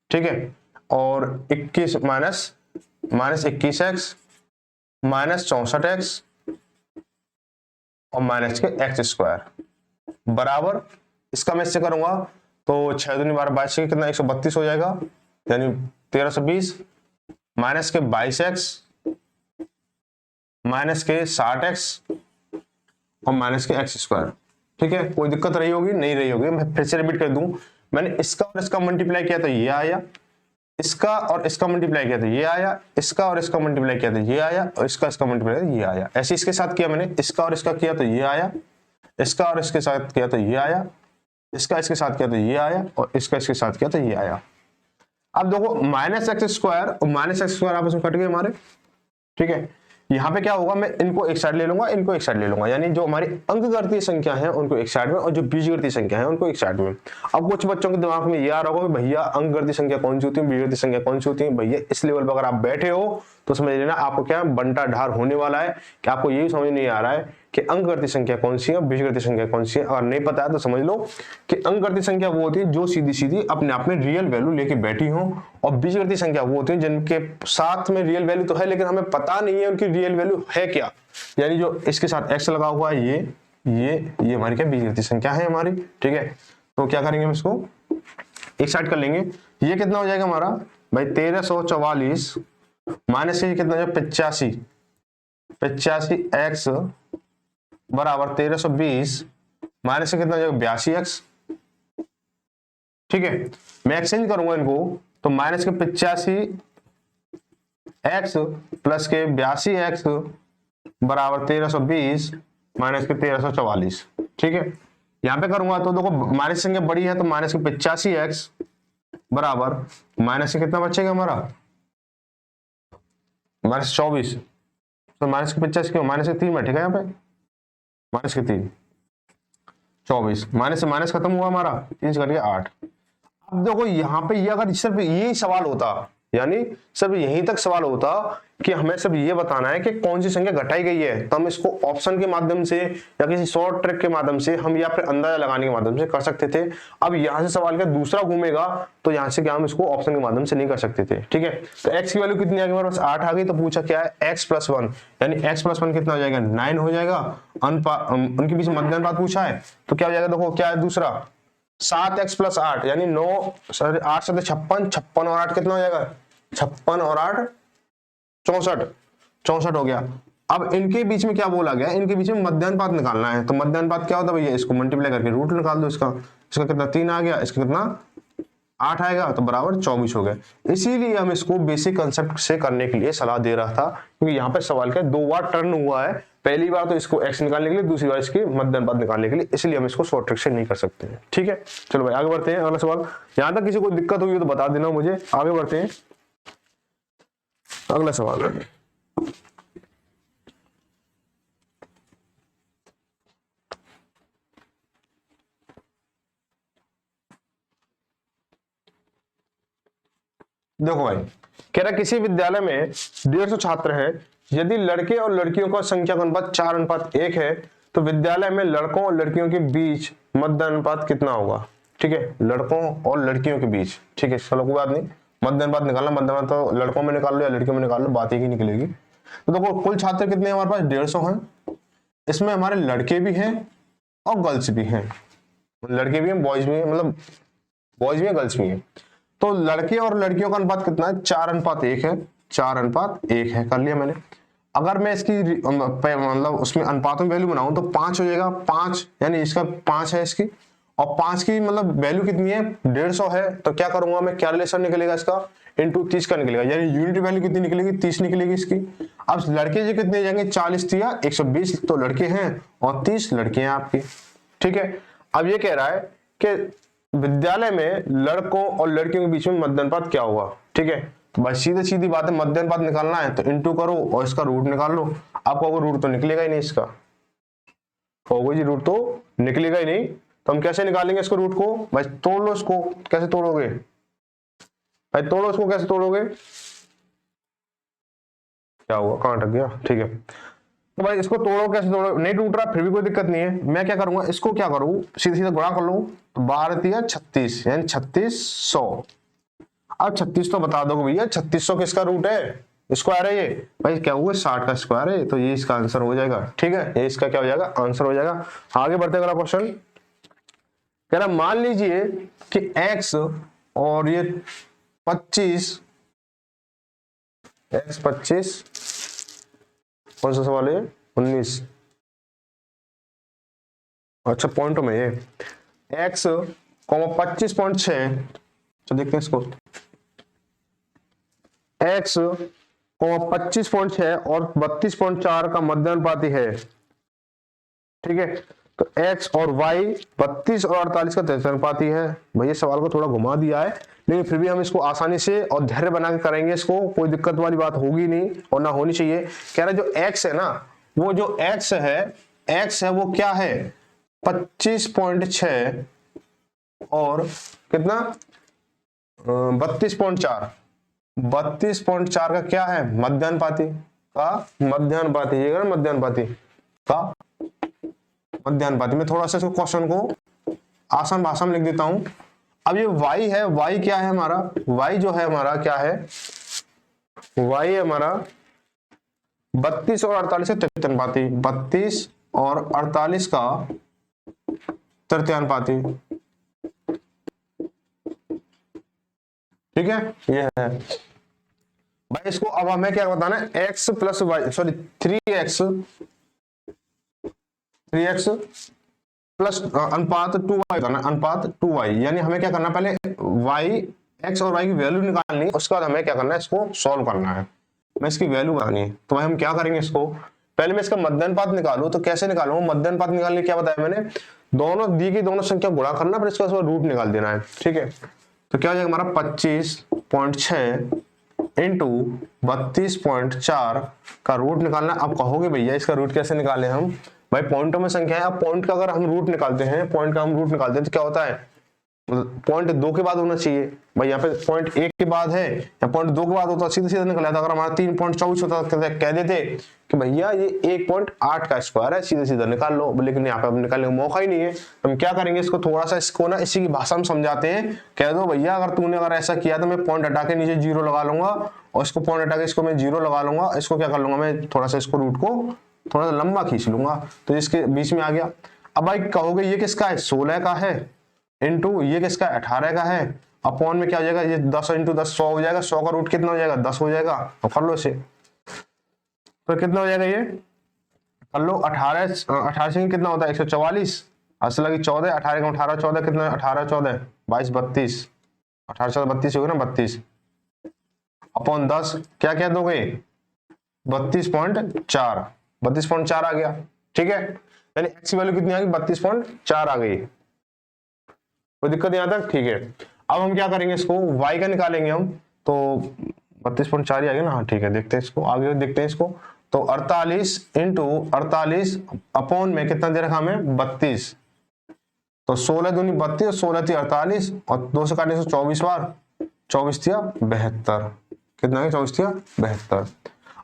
ठीक है, और 21 माइनस 21x माइनस 64x और माइनस के x² बराबर, इसका मैं इससे करूंगा तो 6 दूनी 12 22 से कितना 132 हो जाएगा, यानी 1320 माइनस के 22x माइनस के 60x और माइनस के x²। ठीक है, कोई दिक्कत रही होगी नहीं रही होगी, मैं फिर से रिपीट कर दूं, मैंने इसका और इसका मल्टीप्लाई किया तो ये आया, इसका और इसका मल्टीप्लाई किया तो ये आया, इसका और इसका मल्टीप्लाई किया तो ये आया, और इसका मल्टीप्लाई किया तो ये आया। ऐसे इसके साथ किया मैंने, इसका और इसका किया तो ये आया, इसका और इसके साथ किया तो ये आया, इसका इसके साथ किया तो ये आया, और इसका इसके साथ किया तो ये आया। अब देखो -x² और -x² आपस में कट गए हमारे। ठीक है, यहाँ पे क्या होगा, मैं इनको एक साइड ले लूंगा, इनको एक साइड ले लूंगा, यानी जो हमारी अंकगणितीय संख्या है उनको एक साइड में और जो बीजगणितीय संख्या है उनको एक साइड में। अब कुछ बच्चों के दिमाग में ये आ रहा होगा भैया अंकगणितीय संख्या कौन सी होती है, बीजगणितीय संख्या कौन सी होती है। भैया इस लेवल पर अगर आप बैठे हो तो समझ लेना आपको क्या बंटा ढार होने वाला है, कि आपको यही समझ नहीं आ रहा है कि अंकगणितीय संख्या कौन सी है, बीजगणितीय संख्या कौन सी है। अगर नहीं पता है तो समझ लो कि अंकगणितीय संख्या वो होती है जो सीधी सीधी अपने आप में रियल वैल्यू लेके बैठी हो, और बीजगणितीय संख्या वो होती है जिनके साथ में रियल वैल्यू तो है लेकिन हमें पता नहीं है उनकी रियल वैल्यू है क्या, यानी जो इसके साथ x लगा हुआ है ये हमारी क्या बीजगणितीय संख्या है हमारी। ठीक है, तो क्या करेंगे हम इसको एक साइड कर लेंगे, ये कितना हो जाएगा हमारा भाई 1344 माइनस ये कितना हो जाएगा 85x बराबर 1320 माइनस से कितना हो जाएगा 82x। ठीक है, मैं एक्सचेंज करूंगा इनको तो माइनस के 85x प्लस के 82x बराबर 1320 माइनस के 1344। ठीक है, यहां पे करूंगा तो देखो माइनस संख्या बड़ी है तो माइनस के 85x बराबर माइनस से कितना बचेगा हमारा -24, तो माइनस के 85 क्यों माइनस के 3 बैठेगा यहाँ पे, माइनस के 3 24, माइनस से माइनस खत्म हुआ हमारा 3 से कट गया 8। अब देखो यहाँ पे ये अगर सिर्फ यही सवाल होता, यानी सिर्फ यहीं तक सवाल होता कि हमें सिर्फ ये बताना है कि कौन सी संख्या घटाई गई है, तो हम इसको ऑप्शन के माध्यम से या किसी शॉर्ट ट्रिक के माध्यम से हम या फिर अंदाजा लगाने के माध्यम से कर सकते थे। अब यहाँ से सवाल का दूसरा घूमेगा तो यहाँ से क्या हम इसको ऑप्शन के माध्यम से नहीं कर सकते थे। ठीक है, तो x की वैल्यू कितनी आ गई हमारे पास 8 आ गई, तो पूछा क्या है x+1, यानी x+1 कितना हो जाएगा 9 हो जाएगा। उनके बीच मध्य अनुपात पूछा है तो क्या हो जाएगा, देखो क्या है दूसरा 7x + 8 यानी 9 सॉरी 8 7 56, 56 और 8 कितना हो जाएगा 56 और 8 64 हो गया। अब इनके बीच में क्या बोला गया, इनके बीच में मध्य अनुपात निकालना है, तो मध्य अनुपात क्या होता है भैया, इसको मल्टीप्लाई करके रूट निकाल दो, इसका कितना 3 आ गया, इसका कितना 8 आएगा तो बराबर 24 हो गया। इसीलिए हम इसको बेसिक कंसेप्ट से करने के लिए सलाह दे रहा था, क्योंकि यहाँ पे सवाल क्या है, 2 बार टर्न हुआ है, पहली बार तो इसको x निकालने के लिए, दूसरी बार इसके मध्य अनुपात निकालने के लिए, इसलिए हम इसको शॉर्ट ट्रिक से नहीं कर सकते हैं। ठीक है, चलो भाई आगे बढ़ते हैं। अगला सवाल, यहां तक किसी को दिक्कत हुई तो बता देना मुझे। आगे बढ़ते हैं, अगला सवाल है, देखो भाई, कह रहा किसी विद्यालय में 150 छात्र हैं, यदि लड़के और लड़कियों का संख्या का अनुपात 4:1 है, तो विद्यालय में लड़कों और लड़कियों के बीच मध्य अनुपात कितना होगा। ठीक है, लड़कों और लड़कियों के बीच, ठीक है, चलो कोई बात नहीं, मध्य अनुपात निकालना, मध्य अनुपात तो लड़कों में निकाल लो या लड़कियों में निकाल लो, बात एक ही निकलेगी। तो देखो कुल छात्र कितने हमारे पास 150 हैं, इसमें हमारे लड़के भी हैं और गर्ल्स भी हैं, लड़के भी हैं बॉयज भी हैं, मतलब बॉयज भी हैं गर्ल्स भी हैं। तो लड़के और लड़कियों का अनुपात कितना है, 4:1 है, 4:1 है, कर लिया मैंने। अगर मैं इसकी मतलब उसमें अनुपातों में वैल्यू बनाऊं तो 5 हो जाएगा, 5 यानी इसका 5 है इसकी, और 5 की मतलब वैल्यू कितनी है, 150 है, तो क्या करूंगा मैं, क्या रिलेशन निकलेगा इसका, इंटू 30 का निकलेगा, यानी यूनिट वैल्यू कितनी निकलेगी, 30 निकलेगी इसकी। अब लड़के जी कितने जाएंगे, 40 दिया 120, तो लड़के हैं और 30 लड़के हैं आपकी। ठीक है, अब ये कह रहा है कि विद्यालय में लड़कों और लड़कियों के बीच में मध्य अनुपात क्या होगा। ठीक है, तो भाई सीधी सीधी बात है, मध्य अनुपात निकालना है तो इंटू करो और इसका रूट निकाल लो। आपको रूट तो निकलेगा ही नहीं, इसका होगा जी, रूट तो निकलेगा ही नहीं, तो हम कैसे निकालेंगे इसको रूट को, भाई तोड़ लो इसको। कैसे तोड़ोगे भाई, तोड़ो इसको, कैसे तोड़ोगे, क्या हुआ, कहां अटक गया। ठीक है, तो भाई इसको तोड़ो, कैसे तोड़ो, नहीं टूट रहा फिर भी कोई दिक्कत नहीं है, मैं क्या करूंगा, इसको क्या करूं, सीधे सीधे गुणा कर लो, तो 12 36 यानी 3600। अब 36 तो बता दो भैया 3600 किसका रूट है, स्क्वायर है ये, भाई क्या हुआ 60 का स्क्वायर है, तो ये इसका आंसर हो जाएगा। ठीक है, ये इसका क्या हो जाएगा, आंसर हो जाएगा। आगे बढ़ते अगला क्वेश्चन, कह रहा मान लीजिए कि x और ये 25, कौन सा सवाल है, 19, अच्छा पॉइंटों में ये x, 25.6, तो देखते हैं इसको, x, 25.6 और 32.4 का मध्य अनुपाती है। ठीक है, तो x और y 32 और 48 का तृतीय अनुपाती है। भैया सवाल को थोड़ा घुमा दिया है, लेकिन फिर भी हम इसको आसानी से और धैर्य बना के करेंगे, इसको कोई दिक्कत वाली बात होगी नहीं और ना होनी चाहिए। कह रहा है जो x है ना, वो जो x है वो क्या है, 25.6 और कितना 32.4, 32.4 का क्या है, मध्यानुपाती का, मध्यानुपाती, ये मध्यानुपाती का मध्यानुपाती। मैं थोड़ा सा इसको क्वेश्चन को आसान भाषा में लिख देता हूं। अब ये y है, y क्या है हमारा, y जो है हमारा क्या है, y है हमारा 32 और 48 का तृतीयानुपाती, 32 और 48 का तृतीयानुपाती। ठीक है, ये है भाई। इसको अब हमें क्या बताना है, x plus y, sorry 3x plus अनुपात 2y करना, अनुपात 2y, यानी हमें क्या करना, पहले y, x और y की वैल्यू निकालनी है, उसके बाद हमें क्या करना है, इसको सॉल्व करना है, मैं इसकी वैल्यू बतानी है। तो भाई हम क्या करेंगे, इसको पहले मैं इसका मध्य अनुपात निकालूं, तो कैसे निकालूं, मध्य अनुपात निकालने क्या बताया मैंने, दोनों दी गई दोनों संख्या गुणा करना, फिर इसका रूट निकाल देना है। ठीक है, तो क्या हो जाएगा हमारा 25.6 इंटू 32.4 का रूट निकालना। अब कहोगे भैया इसका रूट कैसे निकाले हम, भाई पॉइंटों में संख्या है, अब पॉइंट का अगर हम रूट निकालते हैं, पॉइंट का हम रूट निकालते हैं तो क्या होता है, पॉइंट 2 के बाद होना चाहिए, भाई यहाँ पे पॉइंट 1 के बाद है या पॉइंट 2 के बाद होता, सीधे सीधे निकल आता। अगर हमारा 3.24 होता कह देते कि भैया ये 1.8 का स्क्वायर है, सीधे सीधे निकाल लो, लेकिन यहाँ पे अब निकालने का मौका ही नहीं है। हम क्या करेंगे, इसको थोड़ा सा इसको ना इसी की भाषा में समझाते हैं, कह दो भैया अगर तूने अगर ऐसा किया तो मैं पॉइंट हटा के नीचे 0 लगा लूंगा, और इसको पॉइंट हटा के इसको मैं 0 लगा लूंगा, इसको क्या कर लूंगा मैं, थोड़ा सा इसको रूट को थोड़ा सा लंबा खींच लूंगा, तो इसके बीच में आ गया। अब भाई कहोगे ये किसका है, 16 का है, इंटू ये किसका 18 का है, अपॉन में क्या हो जाएगा, ये 10 इंटू 10 100 हो जाएगा, 100 का रूट कितना हो जाएगा, 10 हो जाएगा, तो कर लो इसे, तो कितना हो जाएगा ये कर लो, 18 से कितना होता है 144, असल लगी 14, 18 का 18 14 कितना है, 18 14 22 32, 18 से 32 हो गया ना, 32 अपॉन 10 क्या क्या दोगे, 32.4, 32.4 आ गया। ठीक है, यानी एक्स की वैल्यू कितनी आ गई, 32.4 आ गई। कोई दिक्कत यहां तक? ठीक है, अब हम क्या करेंगे, इसको y का निकालेंगे हम, तो 32.4 ही आ गया ना। हाँ ठीक है, देखते हैं इसको, आगे देखते हैं इसको। तो 48 इंटू 48 अपॉन में कितना दे रखा हमें, 32, तो 16 दूनी 32 और 16 थी 48 और 2 से काटने से 24 बार, 24 थिया 72, कितना है 24 थिया 72।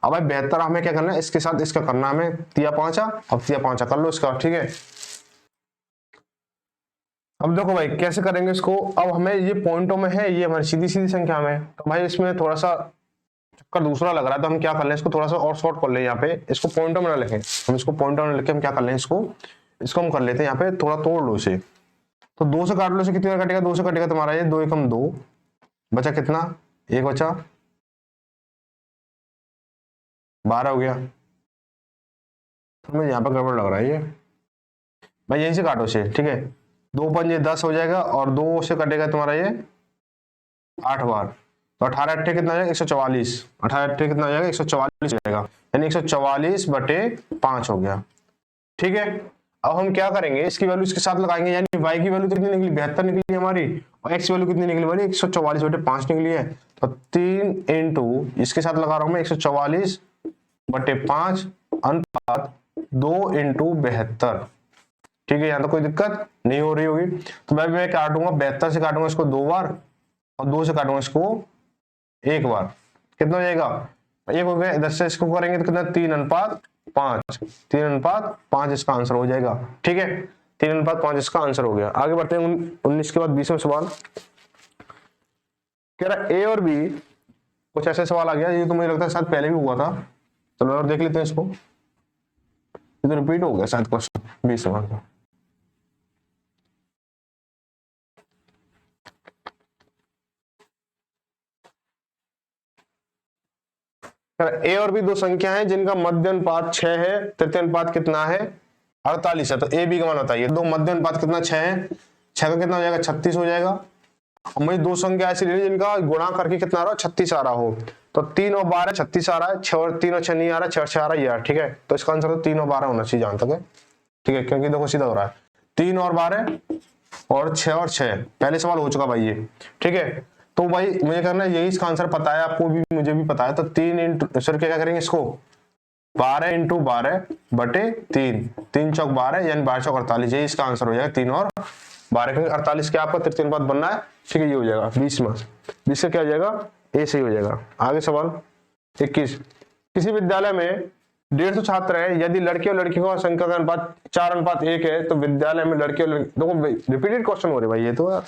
अब भाई 72 हमें क्या करना है, इसके साथ इसका करना हमें तिया पांचा, अब तिया पांचा कर लो इसका। ठीक है, अब देखो भाई कैसे करेंगे इसको। अब हमें ये पॉइंटों में है, ये हमारी सीधी सीधी संख्या में, तो भाई इसमें थोड़ा सा चक्कर दूसरा लग रहा है, तो हम क्या कर लें, इसको थोड़ा सा और शॉर्ट कर ले। यहाँ पे इसको पॉइंटों में ना लिखें, हम इसको पॉइंटों में लिखे, हम क्या कर लें, इसको हम कर लेते हैं यहाँ पे थोड़ा तोड़ लो इसे। तो 2 से काट लो, इसे कितने कटेगा, 2 से कटेगा तुम्हारा ये 2 एकम 2, बचा कितना, 1 बचा, 12 हो गया। तो मुझे यहाँ पर गड़बड़ लग रहा है ये भाई, यहीं से काटो इसे। ठीक है, 2 पंजे 10 हो जाएगा और 2 से कटेगा तुम्हारा ये 8 बार, तो 18 अट्ठे कितना हो जाएगा, 144, 18 अट्ठे कितना हो जाएगा, 144 हो जाएगा, यानी 144 बटे 5 हो गया। ठीक है, अब हम क्या करेंगे, इसकी वैल्यू इसके साथ लगाएंगे, यानी y की वैल्यू कितनी निकली, 72 निकली हमारी, और x की वैल्यू कितनी निकली हमारी, 144 बटे 5 निकली है। तो 3 इंटू इसके साथ लगा रहा हूं मैं 144 बटे 5 अनुपात 2 इंटू 72। ठीक है, यहां तो कोई दिक्कत नहीं हो रही होगी। तो मैं काटूंगा 72 से काटूंगा इसको 2 बार और 2 से काटूंगा इसको 1 बार, कितना हो जाएगा, 1 हो गया। इधर से इसको करेंगे तो कितना, 3:5, 3:5 इसका आंसर हो जाएगा। ठीक है, 3:5 इसका आंसर हो गया। आगे बढ़ते हैं 19 के बाद 20वां सवाल कह रहा ए और बी, कुछ ऐसे सवाल आ गया, ये तो मुझे लगता है शायद पहले भी हुआ था, चलो और देख लेते हैं इसको, ये तो रिपीट हो गया शायद क्वेश्चन 20 सवाल का। ए और बी दो संख्या है जिनका मध्य अनुपात 6 है, तृतीय अनुपात कितना है, 48 है। तो ए बी का मान बताइए, दो मध्य अनुपात कितना 6 है, 6 का कितना हो जाएगा, 36 हो जाएगा। मुझे दो संख्या ऐसी लेनी जिनका गुणा करके कितना आ रहा हो, 36 आ रहा हो। तो 3 और 12 36 आ रहा है, 6 और 3 और 6 नहीं आ रहा, 6 और 6 आ रहा है यार। ठीक है, तो इसका आंसर तो 3 और 12 होना चाहिए जहां तक है। ठीक है, क्योंकि देखो सीधा हो रहा है, 3 और 12 और 6 और 6, पहले सवाल हो चुका भाई ये। ठीक है, तो भाई मुझे करना है, यही इसका आंसर पता है आपको भी, मुझे भी पता है। तो 3 इंटू सर क्या करेंगे इसको, 12 इंटू 12 बटे 3, 3 चौक 12 यानी 12 चौक 48, यही इसका आंसर हो जाएगा 3 और 12। 48 क्या आपका तृतीय अनुपात बनना है। ठीक है, ये हो जाएगा 20 में, 20 से क्या हो जाएगा, ए सही हो जाएगा। आगे सवाल 21, किसी विद्यालय में 150 छात्र है, यदि लड़के और लड़की का संख्या का अनुपात 4:1 है, तो विद्यालय में लड़के और देखो रिपीटेड क्वेश्चन हो रहे भाई, ये तो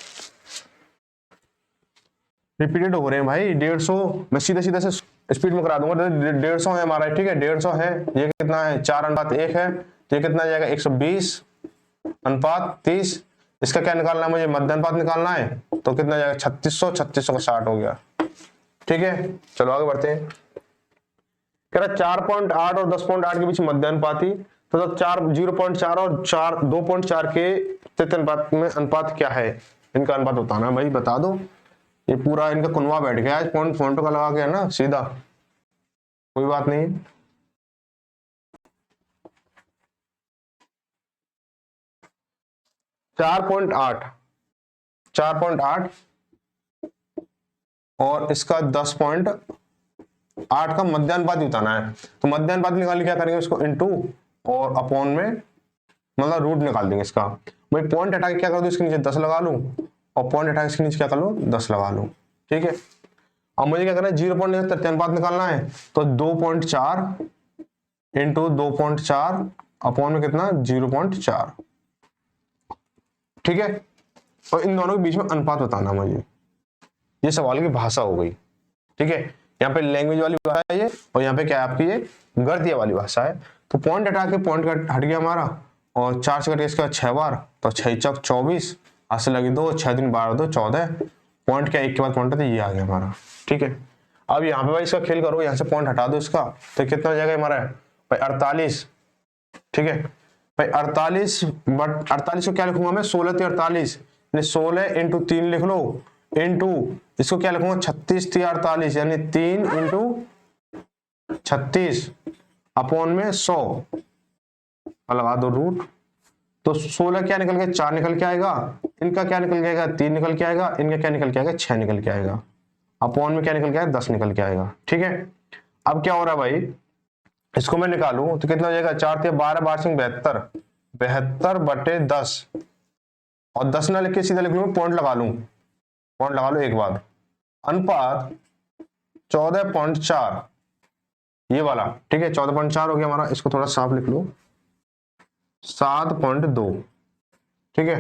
रिपीटेड हो रहे हैं भाई। 150 मैं सीधा सीधा से स्पीड में करा दूंगा। 150 है हमारा, ठीक है 150 है, ये कितना है 4:1 है, तो ये कितना आ जाएगा 120:30। इसका क्या निकालना है मुझे, मध्य अनुपात निकालना है, तो कितना जाएगा 3600, 3600 का 60 हो गया। ठीक है, चलो आगे बढ़ते हैं। कह रहा 4.8 और 10.8 के बीच मध्य अनुपाती, तो 0.4 और 2.4 के तृतीय अनुपात में अनुपात क्या है, इनका अनुपात बताना भाई, बता दो। ये पूरा इनका कुनवा बैठ गया है, पॉइंट का लगा के है ना सीधा, कोई बात नहीं। चार पॉइंट आठ और इसका 10.8 का मध्य अनुपात बताना है। तो मध्य अनुपात निकालने क्या करेंगे, उसको इनटू और अपॉन में मतलब रूट निकाल देंगे इसका। भाई पॉइंट हटा के क्या कर दूं, इसके नीचे 10 लगा लूं, और पॉइंट हटा के इसके नीचे क्या कर लूं, 10 लगा लूं। ठीक है, अब मुझे क्या करना है, 0.9 तृतीय अनुपात निकालना है, तो 2.4 इंटू 2.4 अपॉन में कितना 0.4। ठीक है, और इन दोनों के बीच में अनुपात बताना मुझे। ये सवाल की भाषा हो गई। ठीक है, यहाँ पे लैंग्वेज वाली भाषा है ये, और यहाँ पे क्या है आपकी ये गणितीय वाली भाषा है। तो पॉइंट हटा के पॉइंट हट गया हमारा, और 4 से कट इसका 6 बार, तो 6 चौक 24, आज से लगी 2, 6 दिन 12 2 14, पॉइंट क्या एक के बाद पॉइंट है, तो ये आ गया हमारा। ठीक है, अब यहाँ पे भाई इसका खेल करो, यहाँ से पॉइंट हटा दो इसका, तो कितना हो जाएगा हमारा भाई 48। ठीक है भाई 48 बट 48 को क्या लिखूंगा मैं, 16 × 48, 16 × 3 लिख लो, इंटू इसको क्या लिखूंगा 36 3 48 यानी 3 इंटू 36 अपॉन में 100 लगा दो रूट। तो 16 क्या निकल गया 4 निकल के आएगा, इनका क्या निकल के आएगा 3 निकल के आएगा, इनका क्या निकल के आएगा 6 निकल के आएगा, अपॉन में क्या निकल के आएगा 10 निकल के आएगा। ठीक है, अब क्या हो रहा है भाई, इसको मैं निकालूं तो कितना हो जाएगा 4 × 12 72 72 बटे 10 और 10 ना लिख के सीधा लिख लूं, पॉइंट लगा लूं, पॉइंट लगा लो एक बार, अनुपात 14.4 ये वाला। ठीक है 14.4 हो गया हमारा, इसको थोड़ा साफ लिख लो 7.2। ठीक है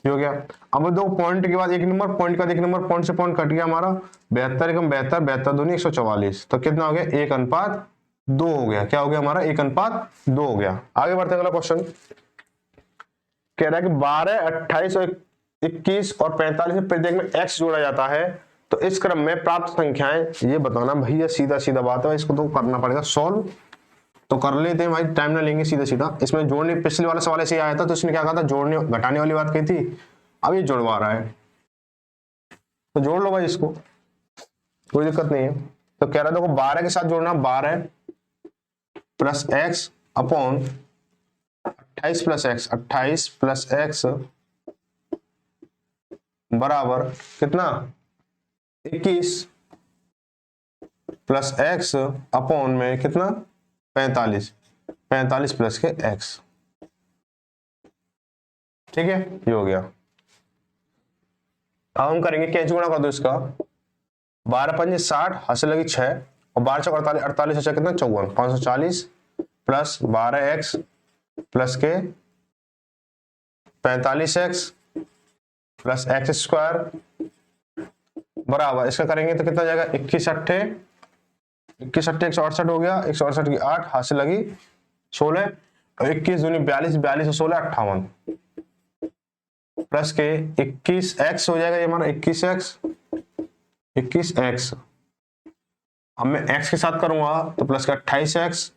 ये हो गया। अब दो पॉइंट के बाद एक नंबर, पॉइंट का एक नंबर, पॉइंट से पॉइंट कट गया हमारा 72 कम 72 72 दूनी 144, तो कितना हो गया 1:2 हो गया। क्या हो गया हमारा 1:2 हो गया। आगे बढ़ते हैं, अगला क्वेश्चन कह रहा है कि 12 28 और 21 और 45 में प्रत्येक में x जोड़ा जाता है तो इस क्रम में प्राप्त संख्याएं ये बताना। भैया सीधा सीधा बात है, इसको तो करना पड़ेगा सॉल्व, तो कर लेते हैं भाई, टाइम ना लेंगे सीधा सीधा। इसमें जोड़ने, पिछले वाला सवाल ऐसे ही आया था तो इसने क्या कहा था जोड़ने घटाने वाली बात कही थी, अब ये जोड़वा रहा है तो जोड़ लो भाई इसको, कोई दिक्कत नहीं है। तो कह रहा देखो 12 के साथ जोड़ना 12 plus x upon 28 plus x 28 plus x बराबर कितना 21 प्लस एक्स अपॉन में कितना 45 45 प्लस के एक्स। ठीक है ये हो गया। अब हम करेंगे कैंची गुणा कर दो इसका, 12 पंजे 60 हासिल लगी 6 और 12 चौक 48 48 अच्छा कितना 54 540 प्लस 12x प्लस के 45x प्लस एक्स स्क्वायर बराबर, इसका करेंगे तो कितना जाएगा 21 अट्ठे 168 हो गया, 168 की 8 हासिल लगी 16 और 21 दूनी 42 42 और 16 58 प्लस के 21x हो जाएगा ये हमारा 21x। अब मैं x के साथ करूंगा तो प्लस का 28x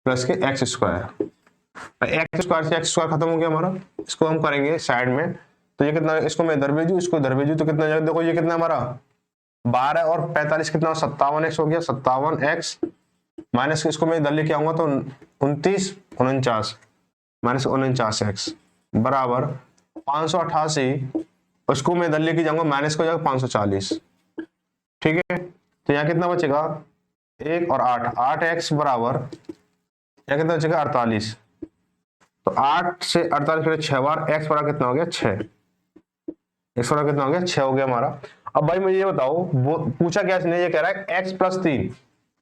प्लस के एक्स स्क्वायर, एक्स स्क्वायर से एक्स स्क्वायर खत्म हो गया हमारा, इसको हम करेंगे साइड में तो ये कितना, इसको मैं इधर भेजू इसको इधर भेजू तो कितना जाएगा, देखो ये कितना हमारा 12 और 45 कितना 57x हो गया, 57x माइनस इसको मैं इधर लेके आऊंगा तो 29 49 माइनस 49x बराबर 588, उसको मैं इधर लेके जाऊंगा माइनस को जाएगा 540। ठीक है तो यहाँ कितना बचेगा 1 और 8 8x बराबर यहाँ कितना बचेगा 48, तो 8 से 48 फिर 6 बार x बराबर कितना हो गया 6, x बराबर कितना हो गया 6 हो गया हमारा। अब भाई मुझे ये बताओ, वो पूछा क्या इसने, ये कह रहा है x प्लस 3,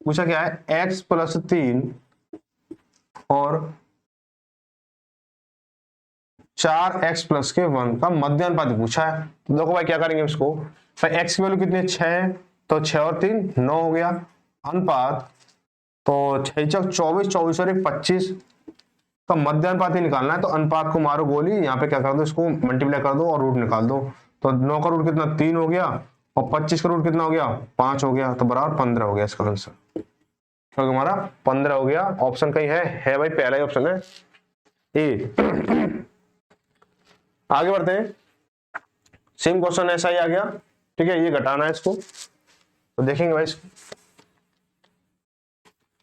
पूछा क्या है x प्लस 3 और 4x प्लस के 1 का मध्यानुपाती पूछा है। तो देखो भाई क्या करेंगे इसको, भाई x की वैल्यू कितनी है 6, तो 6 और 3 9 हो गया, अनुपात तो 6 चौक 24 24 और 1 25 का मध्यानुपाती निकालना है, तो अनुपात को मारो गोली, यहाँ पे क्या कर दो इसको मल्टीप्लाई कर दो और रूट निकाल दो, तो 9 का रूट कितना 3 हो गया और 25 का रूट कितना हो गया 5 हो गया, तो बराबर 15 हो गया इसका आंसर, क्योंकि हमारा 15 हो गया। ऑप्शन कहीं है भाई, पहला ही ऑप्शन है ए। आगे बढ़ते हैं, सेम क्वेश्चन ऐसा ही आ गया। ठीक है ये घटाना है इसको, तो देखेंगे भाई इसको,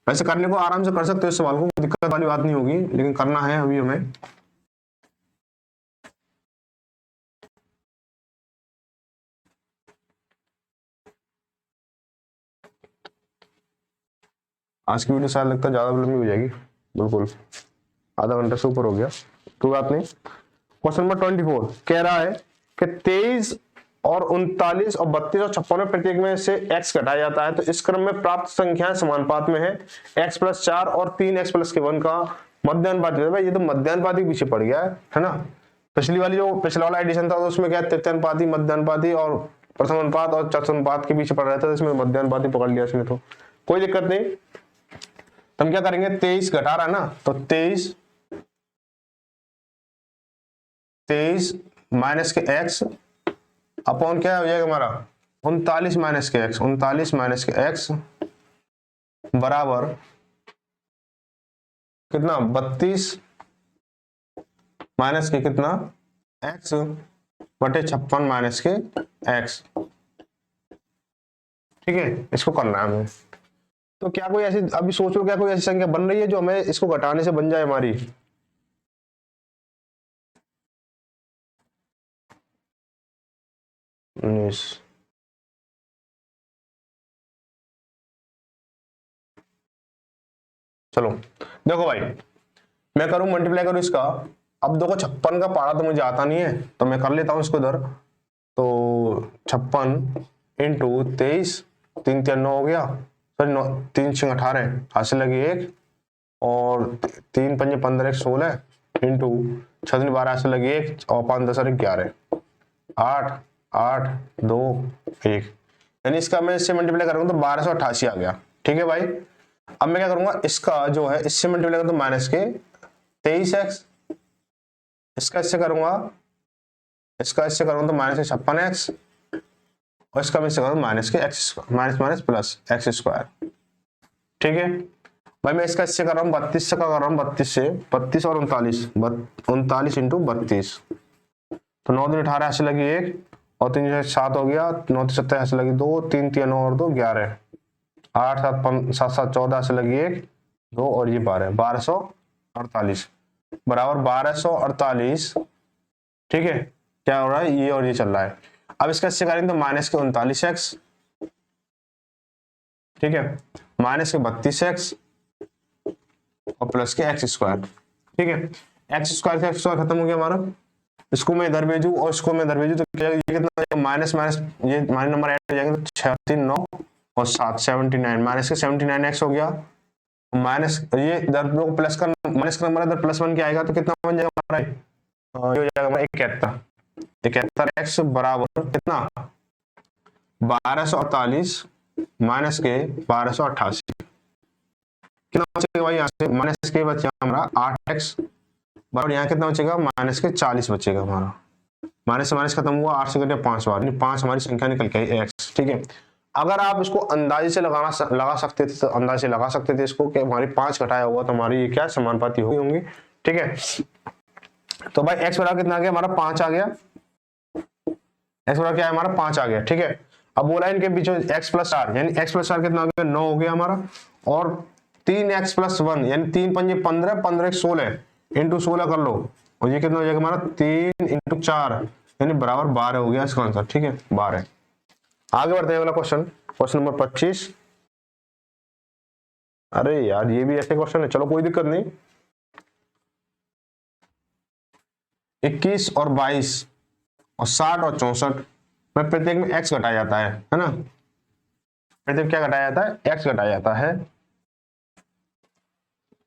वैसे करने को आराम से कर सकते हो इस सवाल को, दिक्कत वाली बात नहीं होगी, लेकिन करना है अभी हमें। आज की वीडियो शायद लगता है ज्यादा लंबी हो जाएगी, बिल्कुल आधा घंटा से ऊपर हो गया, तो बात नहीं। क्वेश्चन नंबर 24 कह रहा है कि 23 और 39 और 32 और 56 में प्रत्येक में से x घटाया जाता है तो इस क्रम में प्राप्त संख्याएं समानुपात में है, x प्लस 4 और 3x प्लस के 1 का मध्यानुपाती है। भाई ये तो मध्यानुपाती पीछे पड़ गया है ना, पिछली वाली जो पिछला वाला एडिशन था तो उसमें क्या तृतीयानुपाती मध्यानुपाती और प्रथम अनुपात और चतुर्थानुपात के पीछे पड़ रहा था, इसमें मध्यानुपाती पकड़ लिया इसने, तो कोई दिक्कत नहीं। तो हम क्या करेंगे 23 घटा रहा है ना, तो 23 माइनस के x अपॉन क्या हो जाएगा हमारा 39 माइनस के x, 39 माइनस के x बराबर कितना 32 माइनस के कितना x बटे 56 माइनस के एक्स। ठीक है, इसको करना है हमें। तो क्या कोई ऐसी, अभी सोच लो क्या कोई ऐसी संख्या बन रही है जो हमें इसको घटाने से बन जाए हमारी? चलो देखो भाई, मैं करूं मल्टीप्लाई करूं इसका। अब देखो 56 का पारा तो मुझे आता नहीं है, तो मैं कर लेता हूं इसको इधर। तो 56 इंटू 23, 3 3 9 हो गया, सॉरी 3 6 18, हाथ से लगी 1, और 3 5 15 1 16, इंटू 6 12 हाथ से लगी 1, और 5 10 11, 8 8 2 1, यानी इसका मैं इससे मल्टीप्लाई करूंगा तो 1288 आ गया। ठीक है भाई, अब मैं क्या करूंगा, इसका जो है इससे मल्टीप्लाई करूंगा तो माइनस के 23x, इसका इससे करूंगा, इसका इससे करूंगा तो माइनस के 56x, और इसका मैं इससे करूंगा माइनस के x, minus minus plus x square. ठीक है भाई, मैं इसका इससे कर रहा हूँ 32 से, का कर रहा हूँ 32 से, 32 और 39, 39 इंटू 32, तो 9 दिन 18 ऐसे लगी 1, और 3 7 हो गया, 9 7 ऐसे लगी 2, 3 3 और 2 11, 8 7 7 14 ऐसे लगी 1 2, और ये 12 1248 बराबर 1248। ठीक है, क्या हो रहा है, ये और ये चल रहा है। अब इसका इससे करेंगे तो माइनस के 39x, ठीक है, माइनस के 32x, और प्लस के एक्स स्क्वायर। ठीक है, एक्स स्क्वायर से एक्स स्क्वायर खत्म हो गया हमारा, इसको मैं इधर भेजू और इसको मैं इधर भेजू तो क्या, ये कितना माइनस माइनस, ये माइनस नंबर ऐड हो जाएंगे, तो 6 3 9 और 7 79, माइनस के 79x हो गया, माइनस ये इधर प्लस का माइनस का नंबर इधर प्लस 1 के आएगा तो कितना बन जाएगा हमारा, ये हो जाएगा 71, 71x बराबर कितना, 1248 माइनस के 1288, कितना बचेगा भाई, यहाँ से माइनस के बचा हमारा 8x बराबर, यहाँ कितना बचेगा, माइनस के 40 बचेगा हमारा, माइनस से माइनस खत्म हुआ, 8 से घटे 5 बार, 5 हमारी संख्या निकल के आई x। ठीक है, अगर आप इसको अंदाजे से लगा सकते थे तो अंदाजे से लगा सकते थे इसको कि हमारी 5 घटाया हुआ तो हमारी ये क्या समानुपाती होंगी। ठीक है, तो भाई x बराबर कितना आ गया हमारा, 5 आ गया, x बराबर क्या है हमारा, 5 आ गया। ठीक है, अब बोला इनके बीच में x प्लस आर, यानी x प्लस आर कितना हो गया, 9 हो गया हमारा, और 3x प्लस 1 यानी 3 5 15 15 16 इंटू 16 कर लो, और ये कितना हो जाएगा हमारा 3 इंटू 4 यानी बराबर 12 हो गया इसका आंसर। ठीक है, 12। आगे बढ़ते हैं अगला क्वेश्चन, क्वेश्चन नंबर 25। अरे यार ये भी ऐसे क्वेश्चन है, चलो कोई दिक्कत नहीं। 21 और 22 और 60 और 64 में प्रत्येक में x घटाया जाता है ना, प्रत्येक क्या घटाया जाता है, x घटाया जाता है।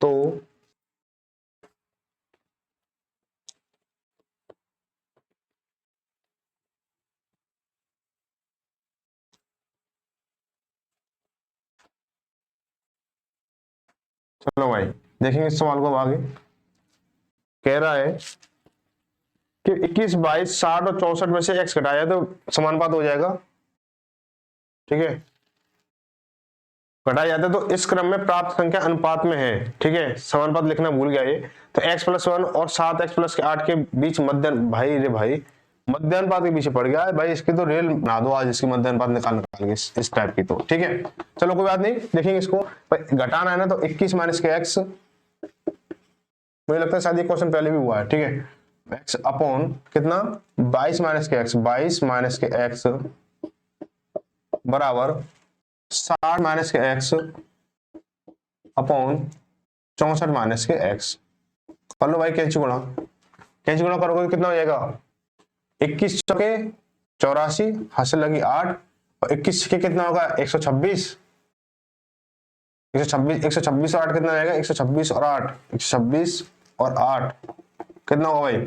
तो चलो भाई देखेंगे इस सवाल को आगे। कह रहा है कि 21 22 60 और 64 में से x घटाया तो समानुपात हो जाएगा। ठीक है, घटाया जाता है तो इस क्रम में प्राप्त संख्या अनुपात में है। ठीक है, समानुपात लिखना भूल गया ये, तो x प्लस 1 और 7x प्लस 8 के बीच मध्य, भाई रे भाई मध्यानुपात के पीछे पड़ गया है भाई, इसकी तो रेल बना दो आज, इसकी मध्यानुपात निकाल के इस टाइप की। तो ठीक है, चलो कोई बात नहीं, देखेंगे इसको। घटाना है ना, तो 21 माइनस के x, मुझे लगता है शायद ये क्वेश्चन पहले भी हुआ है। ठीक है, x अपॉन कितना, 22 माइनस के x, 22 माइनस के x बराबर 60 माइनस के x अपॉन 64 माइनस के x। कर लो भाई कैंची गुणा, कैंची गुणा करोगे कितना हो जाएगा, 21 चौके 84, हासिल लगी 8, और 21 के कितना होगा 126, 126 और 8 कितना आएगा, 126 और 8, 126 और 8 कितना होगा भाई,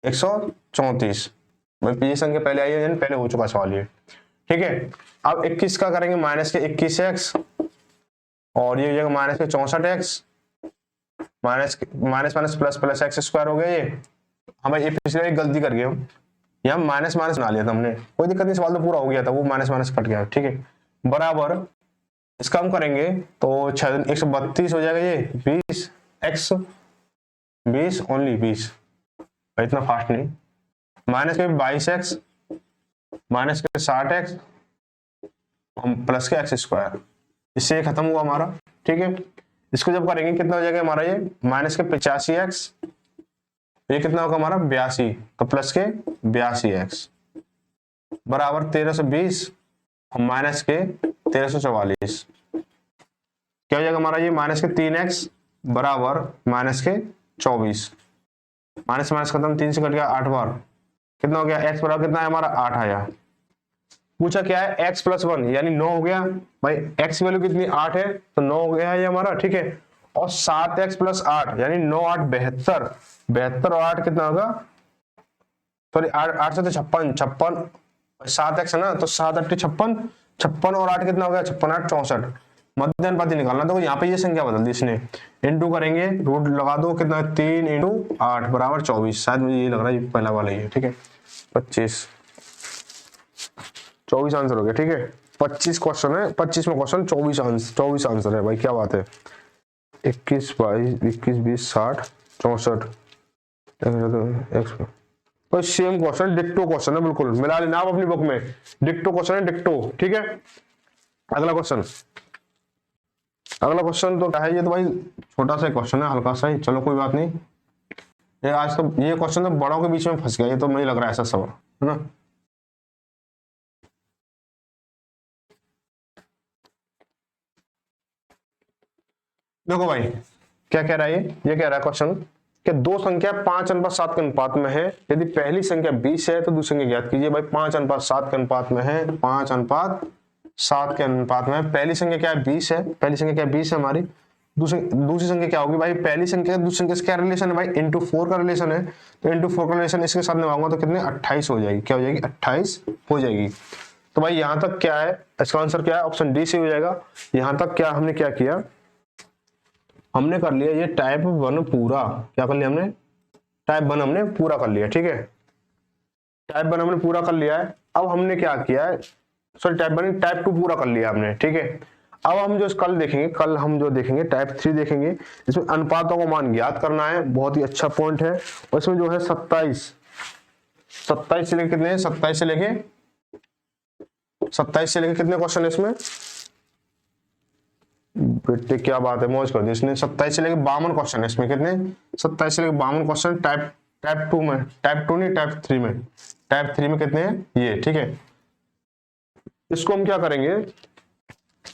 134। भाई पी संख्या पहले आई है, पहले हो चुका सवाल ये। ठीक है, अब 21 का करेंगे माइनस के 21x, और ये हो जाएगा माइनस के 64x, minus minus plus plus x square हो गया ये। हमें ये पिछले एक गलती कर गए हम, यहाँ माइनस माइनस बना लिया था हमने, कोई दिक्कत नहीं, सवाल तो पूरा हो गया था, वो माइनस माइनस कट गया। ठीक है, बराबर इसका हम करेंगे तो 132 हो जाएगा, ये 20x 20 ओनली 20, इतना फास्ट नहीं, माइनस के 22x माइनस के 60x प्लस के x स्क्वायर, इससे ये खत्म हुआ हमारा। ठीक है, इसको जब करेंगे कितना हो जाएगा हमारा, ये माइनस के 85x, ये कितना होगा हमारा 82, तो प्लस के 82x बराबर 1320 और माइनस के 1344, क्या हो जाएगा हमारा ये माइनस के 3x बराबर माइनस के 24, माइनस माइनस खत्म, 3 से कट गया 8 बार, कितना हो गया x बराबर कितना है हमारा 8 आया। पूछा क्या है x प्लस 1 यानी 9 हो गया भाई, x की वैल्यू कितनी 8 है तो 9 हो गया ये हमारा। ठीक है, और 7x प्लस 8 यानी 9 8 72, 72 और 8 कितना होगा, सॉरी 8 से तो 56, 56 7x है ना, तो 7 8 56, 56 और 8 कितना हो गया 56 8 64, मध्य अनुपाती निकालना। तो यहाँ पे ये संख्या बदल दी इसने, इनटू करेंगे रूट लगा दो, कितना 3 × 8 बराबर 24, शायद मुझे ये लग रहा है पहला वाला ही है। ठीक है, 25 24 आंसर हो गया। ठीक है, 25 क्वेश्चन है, 25वां क्वेश्चन 24 आंसर है भाई, क्या बात है। 21 22 21 20 60 64 भाई सेम क्वेश्चन, डिक्टो क्वेश्चन है, बिल्कुल मिला लेना आप अपनी बुक में, डिक्टो क्वेश्चन है, डिक्टो। ठीक है, अगला क्वेश्चन तो क्या है, ये तो भाई छोटा सा क्वेश्चन है, हल्का सा ही, चलो कोई बात नहीं। ये आज तो ये क्वेश्चन तो बड़ों के बीच में फंस गया, ये तो मुझे लग रहा है ऐसा सवाल है ना। देखो भाई क्या कह रहा है ये कह रहा है क्वेश्चन कि दो संख्या 5:7 के अनुपात में है, यदि पहली संख्या 20 है तो दूसरी संख्या ज्ञात कीजिए। भाई 5:7 के अनुपात में है, 5:7 के अनुपात में है, पहली संख्या क्या है 20 है, पहली संख्या क्या 20 है हमारी, दूसरी संख्या क्या होगी भाई, पहली संख्या दूसरी संख्या से क्या रिलेशन है भाई, इंटू 4 का रिलेशन है, तो इंटू 4 का रिलेशन इसके साथ निभाऊंगा तो कितने 28 हो जाएगी, क्या हो जाएगी 28 हो जाएगी। तो भाई यहां तक क्या है, इसका आंसर क्या है, ऑप्शन डी से हो जाएगा। यहां तक क्या हमने क्या किया, हमने कर लिया ये टाइप 1 पूरा, क्या कर लिया हमने, टाइप 1 हमने पूरा कर लिया। ठीक है, टाइप 1 हमने पूरा कर लिया है। अब हमने क्या किया है, सॉरी टाइप 1 टाइप 2 पूरा कर लिया हमने। ठीक है, अब हम जो कल देखेंगे, कल हम जो देखेंगे टाइप 3 देखेंगे, इसमें अनुपातों का मान ज्ञात करना है, बहुत ही अच्छा पॉइंट है। और इसमें जो है 27 से लेके कितने, 27 से लेके कितने क्वेश्चन है इसमें, बेटे क्या बात है, मौज कर दी इसने। 27 से लेके 52 क्वेश्चन है इसमें, कितने 27 से लेके 52 क्वेश्चन टाइप 2 में, टाइप 2 नहीं टाइप 3 में, टाइप 3 में कितने हैं ये। ठीक है, इसको हम क्या करेंगे,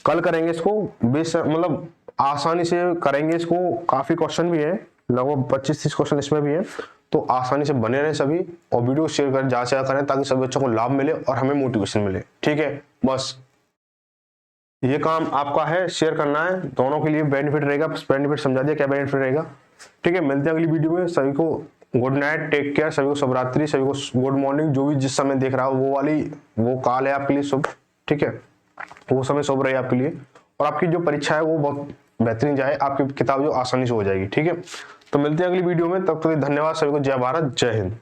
कल करेंगे इसको, मतलब आसानी से करेंगे इसको, काफी क्वेश्चन भी है, लगभग 25-30 क्वेश्चन इसमें भी है, तो आसानी से बने रहे सभी, और वीडियो शेयर करें, ज्यादा करें, ताकि सभी बच्चों को लाभ मिले और हमें मोटिवेशन मिले। ठीक है, बस ये काम आपका है, शेयर करना है, दोनों के लिए बेनिफिट रहेगा। बेनिफिट समझा दिया, क्या बेनिफिट रहेगा। ठीक है, मिलते हैं अगली वीडियो में, सभी को गुड नाइट, टेक केयर, सभी को शुभ रात्रि, सभी को गुड मॉर्निंग, जो भी जिस समय देख रहा हो वो काल है आपके लिए शुभ। ठीक है, वो समय शुभ रहे आपके लिए, और आपकी जो परीक्षा है वो बहुत बेहतरीन जाए, आपकी किताब जो आसानी से हो जाएगी। ठीक है, तो मिलते हैं अगली वीडियो में, तब तक धन्यवाद सभी को, जय भारत, जय हिंद।